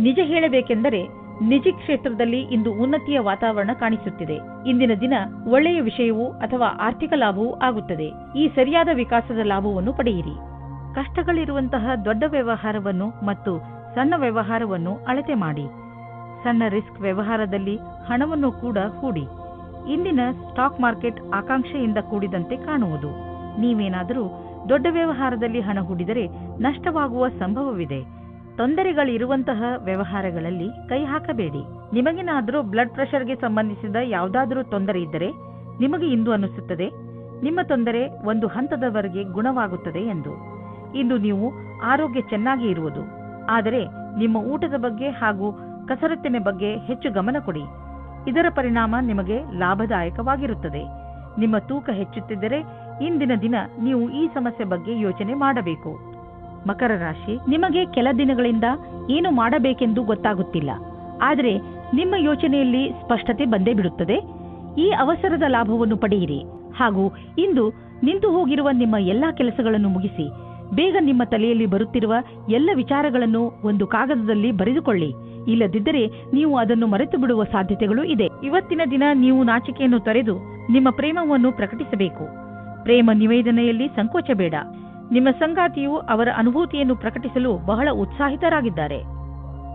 ನಿಜ ಹೇಳಬೇಕೆಂದರೆ ನಿಜ ಕ್ಷೇತ್ರದಲ್ಲಿ ಇಂದು ಉನ್ನತಿಯ ವಾತಾವರಣ ಕಾಣಿಸುತ್ತಿದೆ. ಇಂದಿನ ದಿನ ಒಳ್ಳೆಯ ವಿಷಯವೂ ಅಥವಾ ಆರ್ಥಿಕ ಲಾಭವೂ ಆಗುತ್ತದೆ. ಈ ಸರಿಯಾದ ವಿಕಾಸದ ಲಾಭವನ್ನು ಪಡೆಯಿರಿ. ಕಷ್ಟಗಳಿರುವಂತಹ ದೊಡ್ಡ ವ್ಯವಹಾರವನ್ನು ಮತ್ತು ಸಣ್ಣ ವ್ಯವಹಾರವನ್ನು ಅಳತೆ ಮಾಡಿ. ಸಣ್ಣ ರಿಸ್ಕ್ ವ್ಯವಹಾರದಲ್ಲಿ ಹಣವನ್ನು ಕೂಡ ಹೂಡಿ. ಇಂದಿನ ಸ್ಟಾಕ್ ಮಾರ್ಕೆಟ್ ಆಕಾಂಕ್ಷೆಯಿಂದ ಕೂಡಿದಂತೆ ಕಾಣುವುದು. ನೀವೇನಾದರೂ ದೊಡ್ಡ ವ್ಯವಹಾರದಲ್ಲಿ ಹಣ ಹೂಡಿದರೆ ನಷ್ಟವಾಗುವ ಸಂಭವವಿದೆ. ತೊಂದರೆಗಳಿರುವಂತಹ ವ್ಯವಹಾರಗಳಲ್ಲಿ ಕೈ ಹಾಕಬೇಡಿ. ನಿಮಗೇನಾದರೂ ಬ್ಲಡ್ ಪ್ರೆಷರ್ಗೆ ಸಂಬಂಧಿಸಿದ ಯಾವುದಾದರೂ ತೊಂದರೆ ಇದ್ದರೆ ನಿಮಗೆ ಇಂದು ಅನಿಸುತ್ತದೆ ನಿಮ್ಮ ತೊಂದರೆ ಒಂದು ಹಂತದವರೆಗೆ ಗುಣವಾಗುತ್ತದೆ ಎಂದು. ಇಂದು ನೀವು ಆರೋಗ್ಯ ಚೆನ್ನಾಗಿ ಇರುವುದು. ಆದರೆ ನಿಮ್ಮ ಊಟದ ಬಗ್ಗೆ ಹಾಗೂ ಕಸರತ್ತಿನ ಬಗ್ಗೆ ಹೆಚ್ಚು ಗಮನ ಕೊಡಿ. ಇದರ ಪರಿಣಾಮ ನಿಮಗೆ ಲಾಭದಾಯಕವಾಗಿರುತ್ತದೆ. ನಿಮ್ಮ ತೂಕ ಹೆಚ್ಚುತ್ತಿದ್ದರೆ ಇಂದಿನ ದಿನ ನೀವು ಈ ಸಮಸ್ಯೆ ಬಗ್ಗೆ ಯೋಚನೆ ಮಾಡಬೇಕು. ಮಕರ ರಾಶಿ, ನಿಮಗೆ ಕೆಲ ದಿನಗಳಿಂದ ಏನು ಮಾಡಬೇಕೆಂದು ಗೊತ್ತಾಗುತ್ತಿಲ್ಲ. ಆದರೆ ನಿಮ್ಮ ಯೋಚನೆಯಲ್ಲಿ ಸ್ಪಷ್ಟತೆ ಬಂದೇ ಬಿಡುತ್ತದೆ. ಈ ಅವಸರದ ಲಾಭವನ್ನು ಪಡೆಯಿರಿ ಹಾಗೂ ಇಂದು ನಿಂತು ಹೋಗಿರುವ ನಿಮ್ಮ ಎಲ್ಲಾ ಕೆಲಸಗಳನ್ನು ಮುಗಿಸಿ. ಬೇಗ ನಿಮ್ಮ ತಲೆಯಲ್ಲಿ ಬರುತ್ತಿರುವ ಎಲ್ಲ ವಿಚಾರಗಳನ್ನು ಒಂದು ಕಾಗದದಲ್ಲಿ ಬರೆದುಕೊಳ್ಳಿ. ಇಲ್ಲದಿದ್ದರೆ ನೀವು ಅದನ್ನು ಮರೆತು ಬಿಡುವ ಸಾಧ್ಯತೆಗಳು ಇದೆ. ಇವತ್ತಿನ ದಿನ ನೀವು ನಾಚಿಕೆಯನ್ನು ತೊರೆದು ನಿಮ್ಮ ಪ್ರೇಮವನ್ನು ಪ್ರಕಟಿಸಬೇಕು. ಪ್ರೇಮ ನಿವೇದನೆಯಲ್ಲಿ ಸಂಕೋಚ ಬೇಡ. ನಿಮ್ಮ ಸಂಗಾತಿಯು ಅವರ ಅನುಭೂತಿಯನ್ನು ಪ್ರಕಟಿಸಲು ಬಹಳ ಉತ್ಸಾಹಿತರಾಗಿದ್ದಾರೆ.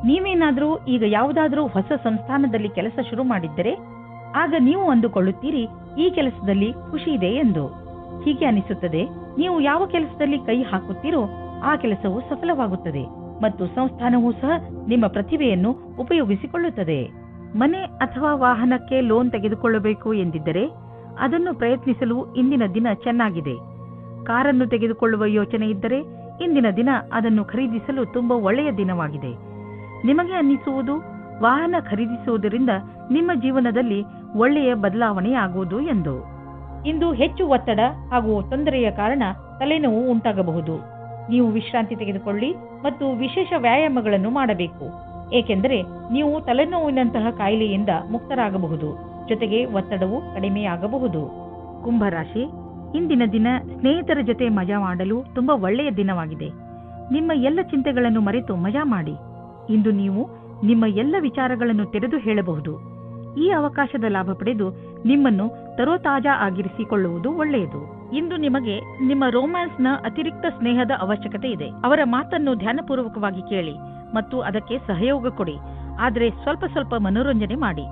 ನೀವೇನಾದರೂ ಈಗ ಯಾವುದಾದರೂ ಹೊಸ ಸಂಸ್ಥಾನದಲ್ಲಿ ಕೆಲಸ ಶುರು ಮಾಡಿದ್ದರೆ ಆಗ ನೀವು ಅಂದುಕೊಳ್ಳುತ್ತೀರಿ ಈ ಕೆಲಸದಲ್ಲಿ ಖುಷಿ ಇದೆ ಎಂದು. ಹೀಗೆ ಅನಿಸುತ್ತದೆ, ನೀವು ಯಾವ ಕೆಲಸದಲ್ಲಿ ಕೈ ಹಾಕುತ್ತೀರೋ ಆ ಕೆಲಸವು ಸಫಲವಾಗುತ್ತದೆ ಮತ್ತು ಸಂಸ್ಥಾನವೂ ಸಹ ನಿಮ್ಮ ಪ್ರತಿಭೆಯನ್ನು ಉಪಯೋಗಿಸಿಕೊಳ್ಳುತ್ತದೆ. ಮನೆ ಅಥವಾ ವಾಹನಕ್ಕೆ ಲೋನ್ ತೆಗೆದುಕೊಳ್ಳಬೇಕು ಎಂದಿದ್ದರೆ ಅದನ್ನು ಪ್ರಯತ್ನಿಸಲು ಇಂದಿನ ದಿನ ಚೆನ್ನಾಗಿದೆ. ಕಾರನ್ನು ತೆಗೆದುಕೊಳ್ಳುವ ಯೋಚನೆ ಇದ್ದರೆ ಇಂದಿನ ದಿನ ಅದನ್ನು ಖರೀದಿಸಲು ತುಂಬಾ ಒಳ್ಳೆಯ ದಿನವಾಗಿದೆ. ನಿಮಗೆ ಅನ್ನಿಸುವುದು ವಾಹನ ಖರೀದಿಸುವುದರಿಂದ ನಿಮ್ಮ ಜೀವನದಲ್ಲಿ ಒಳ್ಳೆಯ ಬದಲಾವಣೆಯಾಗುವುದು ಎಂದು. ಇಂದು ಹೆಚ್ಚು ಒತ್ತಡ ಹಾಗೂ ತೊಂದರೆಯ ಕಾರಣ ತಲೆನೋವು ಉಂಟಾಗಬಹುದು. ನೀವು ವಿಶ್ರಾಂತಿ ತೆಗೆದುಕೊಳ್ಳಿ ಮತ್ತು ವಿಶೇಷ ವ್ಯಾಯಾಮಗಳನ್ನು ಮಾಡಬೇಕು, ಏಕೆಂದರೆ ನೀವು ತಲೆನೋವಿನಂತಹ ಕಾಯಿಲೆಯಿಂದ ಮುಕ್ತರಾಗಬಹುದು. ಜೊತೆಗೆ ಒತ್ತಡವು ಕಡಿಮೆಯಾಗಬಹುದು. ಕುಂಭರಾಶಿ, ಇಂದಿನ ದಿನ ಸ್ನೇಹಿತರ ಜೊತೆ ಮಜಾ ಮಾಡಲು ತುಂಬಾ ಒಳ್ಳೆಯ ದಿನವಾಗಿದೆ. ನಿಮ್ಮ ಎಲ್ಲ ಚಿಂತೆಗಳನ್ನು ಮರೆತು ಮಜಾ ಮಾಡಿ. ಇಂದು ನೀವು ನಿಮ್ಮ ಎಲ್ಲ ವಿಚಾರಗಳನ್ನು ತೆರೆದು ಹೇಳಬಹುದು. ಈ ಅವಕಾಶದ ಲಾಭ ಪಡೆದು ನಿಮ್ಮನ್ನು ತರೋತಾಜಾ ಆಗಿರಿಸಿಕೊಳ್ಳುವುದು ಒಳ್ಳೆಯದು. ಇಂದು ನಿಮಗೆ ನಿಮ್ಮ ರೋಮ್ಯಾನ್ಸ್ನ ಅತಿರಿಕ್ತ ಸ್ನೇಹದ ಅವಶ್ಯಕತೆ ಇದೆ. ಅವರ ಮಾತನ್ನು ಧ್ಯಾನಪೂರ್ವಕವಾಗಿ ಕೇಳಿ ಮತ್ತು ಅದಕ್ಕೆ ಸಹಯೋಗ ಕೊಡಿ, ಆದರೆ ಸ್ವಲ್ಪ ಮನೋರಂಜನೆ ಮಾಡಿ.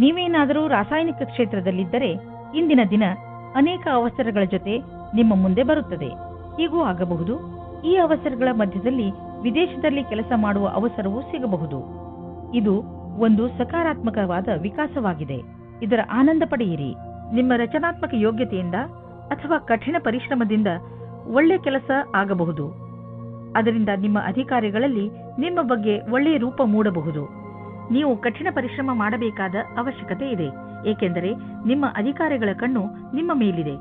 ನೀವೇನಾದರೂ ರಾಸಾಯನಿಕ ಕ್ಷೇತ್ರದಲ್ಲಿದ್ದರೆ ಇಂದಿನ ದಿನ ಅನೇಕ ಅವಸರಗಳ ಜೊತೆ ನಿಮ್ಮ ಮುಂದೆ ಬರುತ್ತದೆ. ಹೀಗೂ ಆಗಬಹುದು. ಈ ಅವಸರಗಳ ಮಧ್ಯದಲ್ಲಿ ವಿದೇಶದಲ್ಲಿ ಕೆಲಸ ಮಾಡುವ ಅವಸರವೂ ಸಿಗಬಹುದು. ಇದು ಒಂದು ಸಕಾರಾತ್ಮಕವಾದ ವಿಕಾಸವಾಗಿದೆ. ಇದರ ಆನಂದ ಪಡೆಯಿರಿ. ನಿಮ್ಮ ರಚನಾತ್ಮಕ ಯೋಗ್ಯತೆಯಿಂದ ಅಥವಾ ಕಠಿಣ ಪರಿಶ್ರಮದಿಂದ ಒಳ್ಳೆ ಕೆಲಸ ಆಗಬಹುದು. ಅದರಿಂದ ನಿಮ್ಮ ಅಧಿಕಾರಿಗಳಲ್ಲಿ ನಿಮ್ಮ ಬಗ್ಗೆ ಒಳ್ಳೆಯ ರೂಪ ಮೂಡಬಹುದು. ನೀವು ಕಠಿಣ ಪರಿಶ್ರಮ ಮಾಡಬೇಕಾದ ಅವಶ್ಯಕತೆ ಇದೆ, ಏಕೆಂದರೆ ನಿಮ್ಮ ಅಧಿಕಾರಿಗಳ ಕಣ್ಣು ನಿಮ್ಮ ಮೇಲಿದೆ.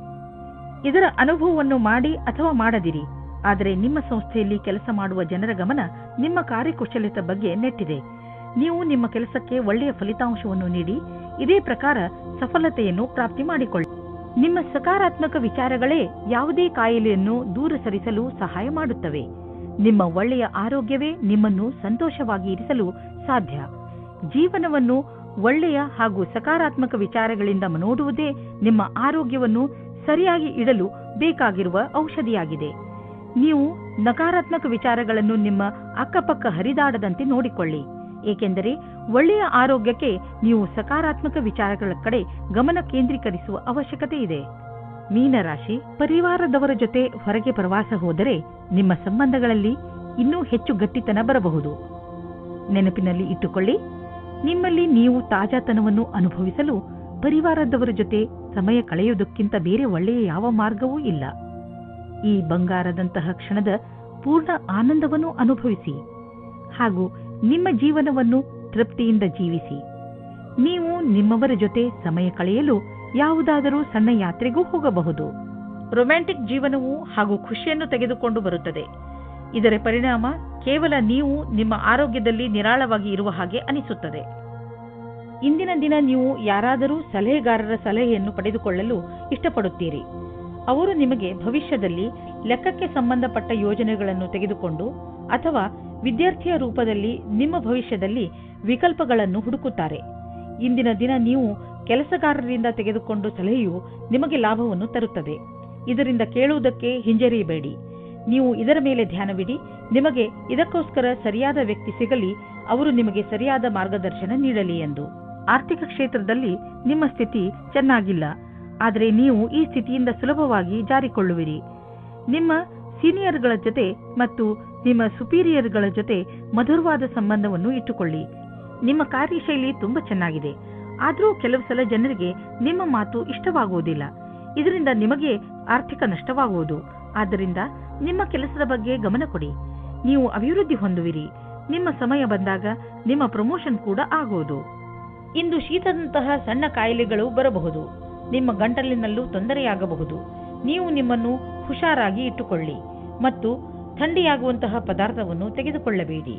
ಇದರ ಅನುಭವವನ್ನು ಮಾಡಿ ಅಥವಾ ಮಾಡದಿರಿ, ಆದರೆ ನಿಮ್ಮ ಸಂಸ್ಥೆಯಲ್ಲಿ ಕೆಲಸ ಮಾಡುವ ಜನರ ಗಮನ ನಿಮ್ಮ ಕಾರ್ಯಕುಶಲತೆ ಬಗ್ಗೆ ನೆಟ್ಟಿದೆ. ನೀವು ನಿಮ್ಮ ಕೆಲಸಕ್ಕೆ ಒಳ್ಳೆಯ ಫಲಿತಾಂಶವನ್ನು ನೀಡಿ ಇದೇ ಪ್ರಕಾರ ಸಫಲತೆಯನ್ನು ಪ್ರಾಪ್ತಿ ಮಾಡಿಕೊಳ್ಳಿ. ನಿಮ್ಮ ಸಕಾರಾತ್ಮಕ ವಿಚಾರಗಳೇ ಯಾವುದೇ ಕಾಯಿಲೆಯನ್ನು ದೂರ ಸರಿಸಲು ಸಹಾಯ ಮಾಡುತ್ತವೆ. ನಿಮ್ಮ ಒಳ್ಳೆಯ ಆರೋಗ್ಯವೇ ನಿಮ್ಮನ್ನು ಸಂತೋಷವಾಗಿ ಇರಿಸಲು ಸಾಧ್ಯ. ಜೀವನವನ್ನು ಒಳ್ಳೆಯ ಹಾಗೂ ಸಕಾರಾತ್ಮಕ ವಿಚಾರಗಳಿಂದ ನೋಡುವುದೇ ನಿಮ್ಮ ಆರೋಗ್ಯವನ್ನು ಸರಿಯಾಗಿ ಇಡಲು ಬೇಕಾಗಿರುವ ಔಷಧಿಯಾಗಿದೆ. ನೀವು ನಕಾರಾತ್ಮಕ ವಿಚಾರಗಳನ್ನು ನಿಮ್ಮ ಅಕ್ಕಪಕ್ಕ ಹರಿದಾಡದಂತೆ ನೋಡಿಕೊಳ್ಳಿ, ಏಕೆಂದರೆ ಒಳ್ಳೆಯ ಆರೋಗ್ಯಕ್ಕೆ ನೀವು ಸಕಾರಾತ್ಮಕ ವಿಚಾರಗಳ ಕಡೆ ಗಮನ ಕೇಂದ್ರೀಕರಿಸುವ ಅವಶ್ಯಕತೆ ಇದೆ. ಮೀನರಾಶಿ, ಪರಿವಾರದವರ ಜೊತೆ ಹೊರಗೆ ಪ್ರವಾಸ ಹೋದರೆ ನಿಮ್ಮ ಸಂಬಂಧಗಳಲ್ಲಿ ಇನ್ನೂ ಹೆಚ್ಚು ಗಟ್ಟಿತನ ಬರಬಹುದು. ನೆನಪಿನಲ್ಲಿ ಇಟ್ಟುಕೊಳ್ಳಿ, ನಿಮ್ಮಲ್ಲಿ ನೀವು ತಾಜಾತನವನ್ನು ಅನುಭವಿಸಲು ಪರಿವಾರದವರ ಜೊತೆ ಸಮಯ ಕಳೆಯುವುದಕ್ಕಿಂತ ಬೇರೆ ಒಳ್ಳೆಯ ಯಾವ ಮಾರ್ಗವೂ ಇಲ್ಲ. ಈ ಬಂಗಾರದಂತಹ ಕ್ಷಣದ ಪೂರ್ಣ ಆನಂದವನ್ನು ಅನುಭವಿಸಿ ಹಾಗೂ ನಿಮ್ಮ ಜೀವನವನ್ನು ತೃಪ್ತಿಯಿಂದ ಜೀವಿಸಿ. ನೀವು ನಿಮ್ಮವರ ಜೊತೆ ಸಮಯ ಕಳೆಯಲು ಯಾವುದಾದರೂ ಸಣ್ಣ ಯಾತ್ರೆಗೂ ಹೋಗಬಹುದು. ರೊಮ್ಯಾಂಟಿಕ್ ಜೀವನವು ಹಾಗೂ ಖುಷಿಯನ್ನು ತೆಗೆದುಕೊಂಡು ಬರುತ್ತದೆ. ಇದರ ಪರಿಣಾಮ ಕೇವಲ ನೀವು ನಿಮ್ಮ ಆರೋಗ್ಯದಲ್ಲಿ ನಿರಾಳವಾಗಿ ಇರುವ ಹಾಗೆ ಅನಿಸುತ್ತದೆ. ಇಂದಿನ ದಿನ ನೀವು ಯಾರಾದರೂ ಸಲಹೆಗಾರರ ಸಲಹೆಯನ್ನು ಪಡೆದುಕೊಳ್ಳಲು ಇಷ್ಟಪಡುತ್ತೀರಿ. ಅವರು ನಿಮಗೆ ಭವಿಷ್ಯದಲ್ಲಿ ಲೆಕ್ಕಕ್ಕೆ ಸಂಬಂಧಪಟ್ಟ ಯೋಜನೆಗಳನ್ನು ತೆಗೆದುಕೊಂಡು ಅಥವಾ ವಿದ್ಯಾರ್ಥಿಯ ರೂಪದಲ್ಲಿ ನಿಮ್ಮ ಭವಿಷ್ಯದಲ್ಲಿ ವಿಕಲ್ಪಗಳನ್ನು ಹುಡುಕುತ್ತಾರೆ. ಇಂದಿನ ದಿನ ನೀವು ಕೆಲಸಗಾರರಿಂದ ತೆಗೆದುಕೊಂಡು ಸಲಹೆಯು ನಿಮಗೆ ಲಾಭವನ್ನು ತರುತ್ತದೆ. ಇದರಿಂದ ಕೇಳುವುದಕ್ಕೆ ಹಿಂಜರಿಯಬೇಡಿ. ನೀವು ಇದರ ಮೇಲೆ ಧ್ಯಾನವಿಡಿ. ನಿಮಗೆ ಇದಕ್ಕೋಸ್ಕರ ಸರಿಯಾದ ವ್ಯಕ್ತಿ ಸಿಗಲಿ, ಅವರು ನಿಮಗೆ ಸರಿಯಾದ ಮಾರ್ಗದರ್ಶನ ನೀಡಲಿ ಎಂದು. ಆರ್ಥಿಕ ಕ್ಷೇತ್ರದಲ್ಲಿ ನಿಮ್ಮ ಸ್ಥಿತಿ ಚೆನ್ನಾಗಿಲ್ಲ, ಆದರೆ ನೀವು ಈ ಸ್ಥಿತಿಯಿಂದ ಸುಲಭವಾಗಿ ಜಾರಿಕೊಳ್ಳುವಿರಿ. ನಿಮ್ಮ ಸೀನಿಯರ್ಗಳ ಜೊತೆ ಮತ್ತು ನಿಮ್ಮ ಸುಪೀರಿಯರ್ಗಳ ಜೊತೆ ಮಧುರವಾದ ಸಂಬಂಧವನ್ನು ಇಟ್ಟುಕೊಳ್ಳಿ. ನಿಮ್ಮ ಕಾರ್ಯಶೈಲಿ ತುಂಬಾ ಚೆನ್ನಾಗಿದೆ, ಆದರೂ ಕೆಲವು ಸಲ ಜನರಿಗೆ ನಿಮ್ಮ ಮಾತು ಇಷ್ಟವಾಗುವುದಿಲ್ಲ. ಇದರಿಂದ ನಿಮಗೆ ಆರ್ಥಿಕ ನಷ್ಟವಾಗುವುದು. ಆದ್ದರಿಂದ ನಿಮ್ಮ ಕೆಲಸದ ಬಗ್ಗೆ ಗಮನ ಕೊಡಿ. ನೀವು ಅಭಿವೃದ್ಧಿ ಹೊಂದುವಿರಿ. ನಿಮ್ಮ ಸಮಯ ಬಂದಾಗ ನಿಮ್ಮ ಪ್ರಮೋಷನ್ ಕೂಡ ಆಗುವುದು. ಇಂದು ಶೀತದಂತಹ ಸಣ್ಣ ಕಾಯಿಲೆಗಳು ಬರಬಹುದು. ನಿಮ್ಮ ಗಂಟಲಿನಲ್ಲೂ ತೊಂದರೆಯಾಗಬಹುದು. ನೀವು ನಿಮ್ಮನ್ನು ಹುಷಾರಾಗಿ ಇಟ್ಟುಕೊಳ್ಳಿ ಮತ್ತು ಥಂಡಿಯಾಗುವಂತಹ ಪದಾರ್ಥವನ್ನು ತೆಗೆದುಕೊಳ್ಳಬೇಡಿ.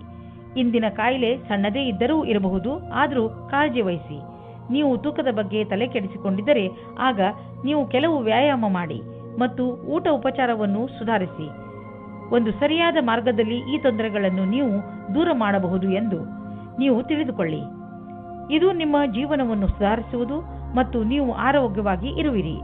ಇಂದಿನ ಕಾಯಿಲೆ ಸಣ್ಣದೇ ಇದ್ದರೂ ಇರಬಹುದು, ಆದರೂ ಕಾಳಜಿ ವಹಿಸಿ. ನೀವು ತೂಕದ ಬಗ್ಗೆ ತಲೆ ಕೆಡಿಸಿಕೊಂಡಿದ್ದರೆ ಆಗ ನೀವು ಕೆಲವು ವ್ಯಾಯಾಮ ಮಾಡಿ ಮತ್ತು ಊಟ ಉಪಚಾರವನ್ನು ಸುಧಾರಿಸಿ. ಒಂದು ಸರಿಯಾದ ಮಾರ್ಗದಲ್ಲಿ ಈ ತೊಂದರೆಗಳನ್ನು ನೀವು ದೂರ ಮಾಡಬಹುದು ಎಂದು ನೀವು ತಿಳಿದುಕೊಳ್ಳಿ. ಇದು ನಿಮ್ಮ ಜೀವನವನ್ನು ಸುಧಾರಿಸುವುದು ಮತ್ತು ನೀವು ಆರೋಗ್ಯವಾಗಿ ಇರುವಿರಿ.